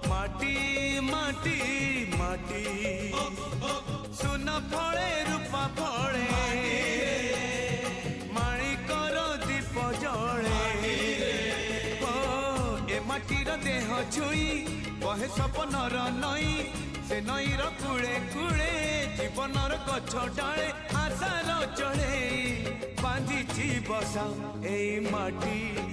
माटी माटी माटी माटी सुन फले रूपा फले माणिकर दीप जले ए माटीर देह छुई बहे सपनर नई से नईर कूले कूले जीवनर गछ डाले आशार चढ़े बांधी बसा ए माटी।